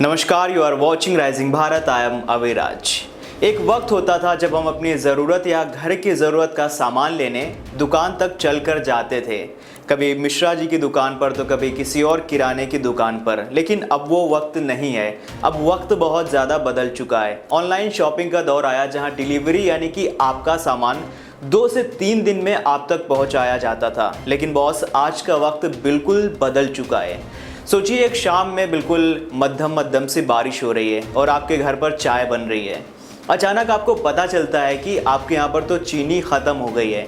नमस्कार, you are watching rising Bharat. I am Aviraj. एक वक्त होता था जब हम अपनी ज़रूरत या घर की ज़रूरत का सामान लेने दुकान तक चलकर जाते थे, कभी मिश्रा जी की दुकान पर तो कभी किसी और किराने की दुकान पर। लेकिन अब वो वक्त नहीं है। अब वक्त बहुत ज़्यादा बदल चुका है। ऑनलाइन शॉपिंग का दौर आया जहां डिलीवरी यानी कि आपका सामान 2 से 3 दिन में आप तक पहुंचाया जाता था। लेकिन बॉस, आज का वक्त बिल्कुल बदल चुका है। सोचिए, एक शाम में बिल्कुल मध्यम सी बारिश हो रही है और आपके घर पर चाय बन रही है। अचानक आपको पता चलता है कि आपके यहाँ पर तो चीनी ख़त्म हो गई है।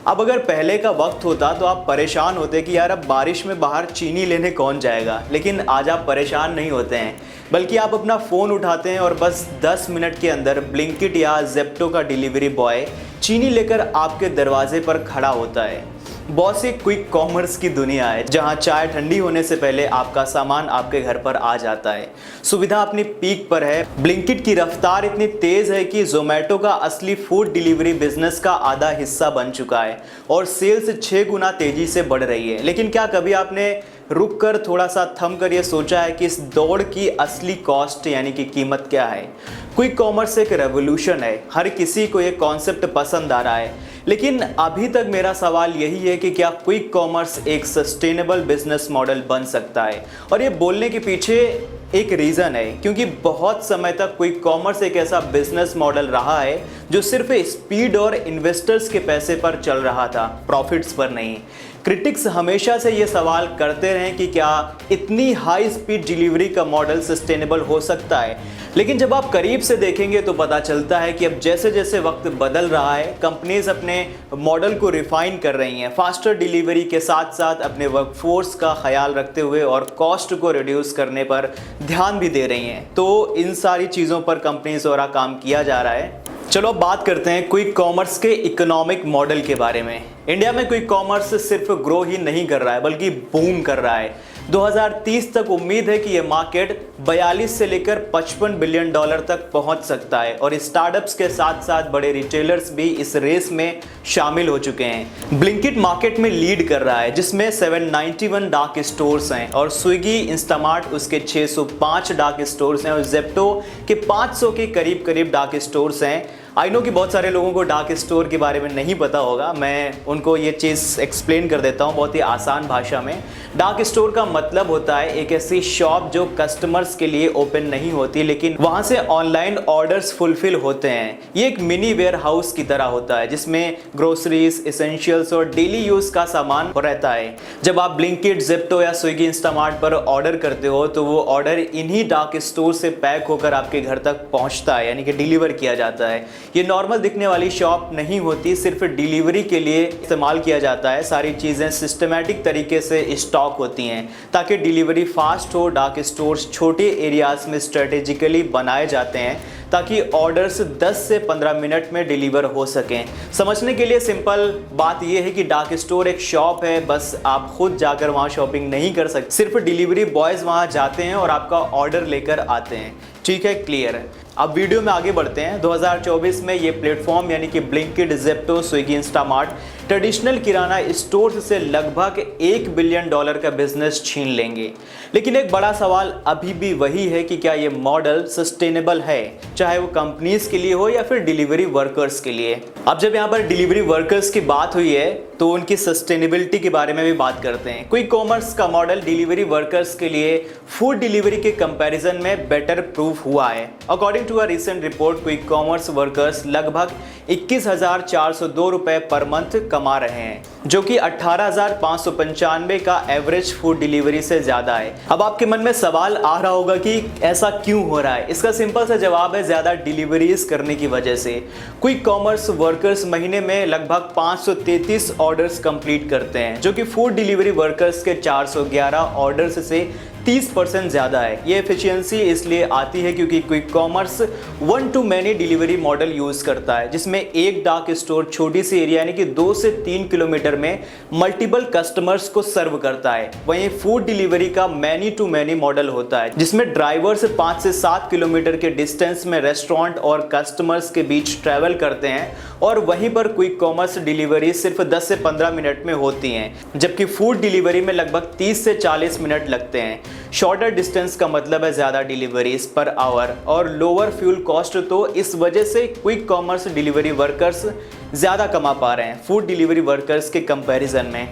अब अगर पहले का वक्त होता तो आप परेशान होते कि यार अब बारिश में बाहर चीनी लेने कौन जाएगा। लेकिन आज आप परेशान नहीं होते हैं, बल्कि आप अपना फ़ोन उठाते हैं और बस 10 मिनट के अंदर ब्लिंकिट या ज़ेप्टो का डिलीवरी बॉय चीनी लेकर आपके दरवाजे पर खड़ा होता है। बॉस, एक क्विक कॉमर्स की दुनिया है जहां चाय ठंडी होने से पहले आपका सामान आपके घर पर आ जाता है। सुविधा अपनी पीक पर है। ब्लिंकिट की रफ्तार इतनी तेज है कि जोमेटो का असली फूड डिलीवरी बिजनेस का आधा हिस्सा बन चुका है और सेल्स 6 गुना तेजी से बढ़ रही है। लेकिन क्या कभी आपने रुक कर थोड़ा सा थम कर ये सोचा है कि इस दौड़ की असली कॉस्ट यानी कि कीमत क्या है? क्विक कॉमर्स एक रेवोल्यूशन है। हर किसी को ये कॉन्सेप्ट पसंद आ रहा है, लेकिन अभी तक मेरा सवाल यही है कि क्या क्विक कॉमर्स एक सस्टेनेबल बिजनेस मॉडल बन सकता है? और ये बोलने के पीछे एक रीज़न है, क्योंकि बहुत समय तक क्विक कॉमर्स एक ऐसा बिजनेस मॉडल रहा है जो सिर्फ स्पीड और इन्वेस्टर्स के पैसे पर चल रहा था, प्रॉफिट्स पर नहीं। क्रिटिक्स हमेशा से ये सवाल करते रहे कि क्या इतनी हाई स्पीड डिलीवरी का मॉडल सस्टेनेबल हो सकता है। लेकिन जब आप करीब से देखेंगे तो पता चलता है कि अब जैसे जैसे वक्त बदल रहा है, कंपनीज अपने मॉडल को रिफाइन कर रही हैं, फास्टर डिलीवरी के साथ साथ अपने वर्कफोर्स का ख्याल रखते हुए और कॉस्ट को रिड्यूस करने पर ध्यान भी दे रही हैं। तो इन सारी चीज़ों पर कंपनीज द्वारा काम किया जा रहा है। चलो अब बात करते हैं क्विक कॉमर्स के इकोनॉमिक मॉडल के बारे में। इंडिया में क्विक कॉमर्स सिर्फ ग्रो ही नहीं कर रहा है, बल्कि बूम कर रहा है। 2030 तक उम्मीद है कि यह मार्केट 42 से लेकर $55 बिलियन तक पहुंच सकता है और स्टार्टअप्स के साथ साथ बड़े रिटेलर्स भी इस रेस में शामिल हो चुके हैं। ब्लिंकिट मार्केट में लीड कर रहा है, जिसमें 791 डार्क स्टोर्स हैं और स्विगी, इंस्टामार्ट उसके 605 डार्क स्टोर्स हैं और ज़ेप्टो के 500 के करीब डार्क स्टोर्स हैं। आई नो कि बहुत सारे लोगों को डार्क स्टोर के बारे में नहीं पता होगा, मैं उनको ये चीज़ एक्सप्लेन कर देता हूँ बहुत ही आसान भाषा में। डार्क स्टोर का मतलब होता है एक ऐसी शॉप जो कस्टमर्स के लिए ओपन नहीं होती, लेकिन वहाँ से ऑनलाइन ऑर्डर्स फुलफिल होते हैं। ये एक मिनी वेयर हाउस की तरह होता है जिसमें ग्रोसरीज, एसेंशियल्स और डेली यूज़ का सामान रहता है। जब आप ब्लिंकिट, ज़ेप्टो या स्विगी, इंस्टामार्ट पर ऑर्डर करते हो तो वो ऑर्डर इन्हीं डार्क स्टोर से पैक होकर आपके घर तक पहुँचता है, यानी कि डिलीवर किया जाता है। ये नॉर्मल दिखने वाली शॉप नहीं होती, सिर्फ डिलीवरी के लिए इस्तेमाल किया जाता है। सारी चीज़ें सिस्टमैटिक तरीके से स्टॉक होती हैं ताकि डिलीवरी फास्ट हो। डार्क स्टोर्स छोटे एरियाज में स्ट्रेटेजिकली बनाए जाते हैं ताकि ऑर्डर्स 10 से 15 मिनट में डिलीवर हो सकें। समझने के लिए सिंपल बात यह है कि डार्क स्टोर एक शॉप है, बस आप खुद जाकर वहां शॉपिंग नहीं कर सकते, सिर्फ डिलीवरी बॉयज़ वहां जाते हैं और आपका ऑर्डर लेकर आते हैं। ठीक है, क्लियर है। अब वीडियो में आगे बढ़ते हैं। 2024 में ये प्लेटफॉर्म यानी कि Blinkit, Zepto, Swiggy, Instamart traditional kirana stores से लगभग $1 बिलियन का बिजनेस छीन लेंगे। लेकिन एक बड़ा सवाल अभी भी वही है कि क्या ये मॉडल सस्टेनेबल है, चाहे वो कंपनीज के लिए हो या फिर डिलीवरी वर्कर्स के लिए। अब जब यहाँ पर डिलीवरी वर्कर्स की बात हुई है तो उनकी सस्टेनेबिलिटी के बारे में भी बात करते हैं। क्विक कॉमर्स का मॉडल डिलीवरी वर्कर्स के लिए फूड डिलीवरी के कंपैरिजन में बेटर प्रूफ हुआ है। According to a recent report, quick commerce workers लगभग 21,402 रुपए पर मंथ कमा रहे हैं, जो कि 18,595 का एवरेज फूड डिलीवरी से ज़्यादा है। अब आपके मन में सवाल आ रहा होगा कि ऐसा क्यों हो रहा है। इसका सिंपल सा जवाब है ज़्यादा डिलीवरीज करने की वजह से। क्विक कॉमर्स वर्कर्स महीने में लगभग 533 ऑर्डर्स कंप्लीट करते हैं, जो कि फूड डिलीवरी वर्कर्स के 411 ऑर्डर्स से 30% ज़्यादा है। ये एफिशिएंसी इसलिए आती है क्योंकि quick commerce 1 to many delivery model use करता है, जिसमें एक डार्क स्टोर छोटी सी एरिया यानी कि 2 से 3 किलोमीटर में मल्टीपल कस्टमर्स को सर्व करता है। वहीं फूड डिलीवरी का मैनी टू मैनी मॉडल होता है, जिसमें ड्राइवर्स 5 से 7 किलोमीटर के डिस्टेंस में रेस्टोरेंट और कस्टमर्स के बीच ट्रैवल करते हैं और वहीं पर क्विक कॉमर्स डिलीवरी सिर्फ 10 से 15 मिनट में होती हैं, जबकि फूड डिलीवरी में लगभग 30 से 40 मिनट लगते हैं। शॉर्टर डिस्टेंस का मतलब है ज़्यादा डिलीवरीज पर आवर और लोअर फ्यूल कॉस्ट। तो इस वजह से क्विक कॉमर्स डिलीवरी वर्कर्स ज़्यादा कमा पा रहे हैं फूड डिलीवरी वर्कर्स के कंपैरिजन में।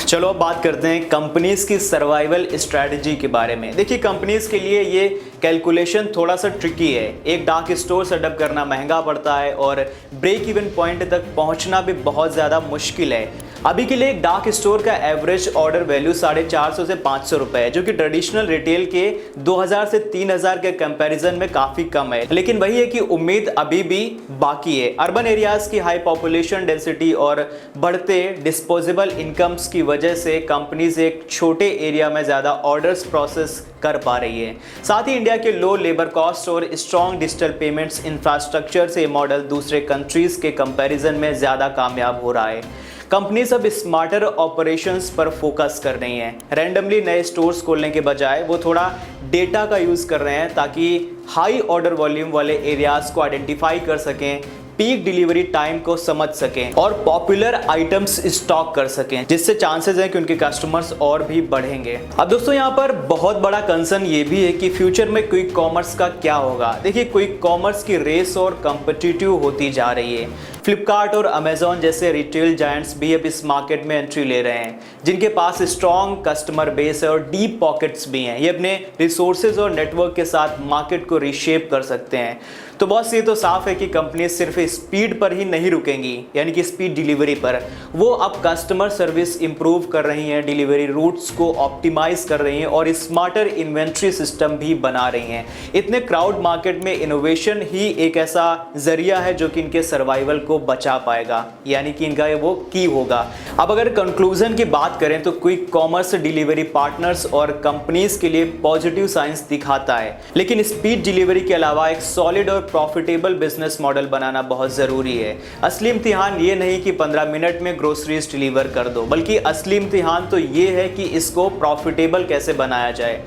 चलो अब बात करते हैं कंपनीज की सर्वाइवल स्ट्रैटेजी के बारे में। देखिए, कंपनीज के लिए ये कैलकुलेशन थोड़ा सा ट्रिकी है। एक डार्क स्टोर सेटअप करना महंगा पड़ता है और ब्रेक इवन पॉइंट तक पहुंचना भी बहुत ज़्यादा मुश्किल है। अभी के लिए एक डार्क स्टोर का एवरेज ऑर्डर वैल्यू 450 से 500 रुपए है, जो कि ट्रेडिशनल रिटेल के 2000 से 3000 के कंपैरिजन में काफ़ी कम है। लेकिन वही है कि उम्मीद अभी भी बाकी है। अर्बन एरियाज की हाई पॉपुलेशन डेंसिटी और बढ़ते डिस्पोजेबल इनकम्स की वजह से कंपनीज एक छोटे एरिया में ज़्यादा ऑर्डर्स प्रोसेस कर पा रही है। साथ ही इंडिया के लो लेबर कॉस्ट और स्ट्रॉन्ग डिजिटल पेमेंट्स इंफ्रास्ट्रक्चर से मॉडल दूसरे कंट्रीज के कंपैरिजन में ज़्यादा कामयाब हो रहा है। कंपनी सब स्मार्टर ऑपरेशंस पर फोकस कर रही हैं। रैंडमली नए स्टोर्स खोलने के बजाय वो थोड़ा डेटा का यूज़ कर रहे हैं ताकि हाई ऑर्डर वॉल्यूम वाले एरियाज को आइडेंटिफाई कर सकें, पीक डिलीवरी टाइम को समझ सकें और पॉपुलर आइटम्स स्टॉक कर सकें, जिससे चांसेस हैं कि उनके कस्टमर्स और भी बढ़ेंगे। अब दोस्तों, यहाँ पर बहुत बड़ा कंसर्न ये भी है कि फ्यूचर में क्विक कॉमर्स का क्या होगा। देखिए, क्विक कॉमर्स की रेस और कॉम्पिटिटिव होती जा रही है। फ्लिपकार्ट और अमेजॉन जैसे रिटेल जायंट्स भी अब इस मार्केट में एंट्री ले रहे हैं, जिनके पास स्ट्रॉन्ग कस्टमर बेस है और डीप पॉकेट्स भी हैं। ये अपने रिसोर्सेज और नेटवर्क के साथ मार्केट को रीशेप कर सकते हैं। तो बॉस, ये तो साफ है कि कंपनी सिर्फ स्पीड पर ही नहीं रुकेंगी, यानी कि स्पीड डिलीवरी पर। वो अब कस्टमर सर्विस इंप्रूव कर रही हैं, डिलीवरी रूट्स को ऑप्टिमाइज कर रही हैं और स्मार्टर इन्वेंट्री सिस्टम भी बना रही हैं। इतने क्राउड मार्केट में इनोवेशन ही एक ऐसा जरिया है जो कि इनके सर्वाइवल को बचा पाएगा, यानी कि इनका वो की होगा। अब अगर कंक्लूजन की बात करें तो क्विक कॉमर्स डिलीवरी पार्टनर्स और कंपनीज के लिए पॉजिटिव साइंस दिखाता है, लेकिन स्पीड डिलीवरी के अलावा एक सॉलिड और प्रॉफिटेबल बिजनेस मॉडल बनाना बहुत ज़रूरी है। असली इम्तिहान ये नहीं कि 15 मिनट में ग्रोसरीज डिलीवर कर दो, बल्कि असली इम्तिहान तो ये है कि इसको प्रॉफिटेबल कैसे बनाया जाए।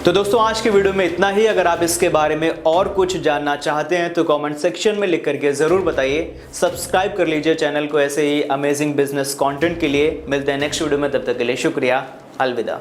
तो दोस्तों, आज के वीडियो में इतना ही। अगर आप इसके बारे में और कुछ जानना चाहते हैं तो कमेंट सेक्शन में लिख करके ज़रूर बताइए। सब्सक्राइब कर लीजिए चैनल को ऐसे ही अमेजिंग बिजनेस कंटेंट के लिए। मिलते हैं नेक्स्ट वीडियो में, तब तक के लिए शुक्रिया। अलविदा।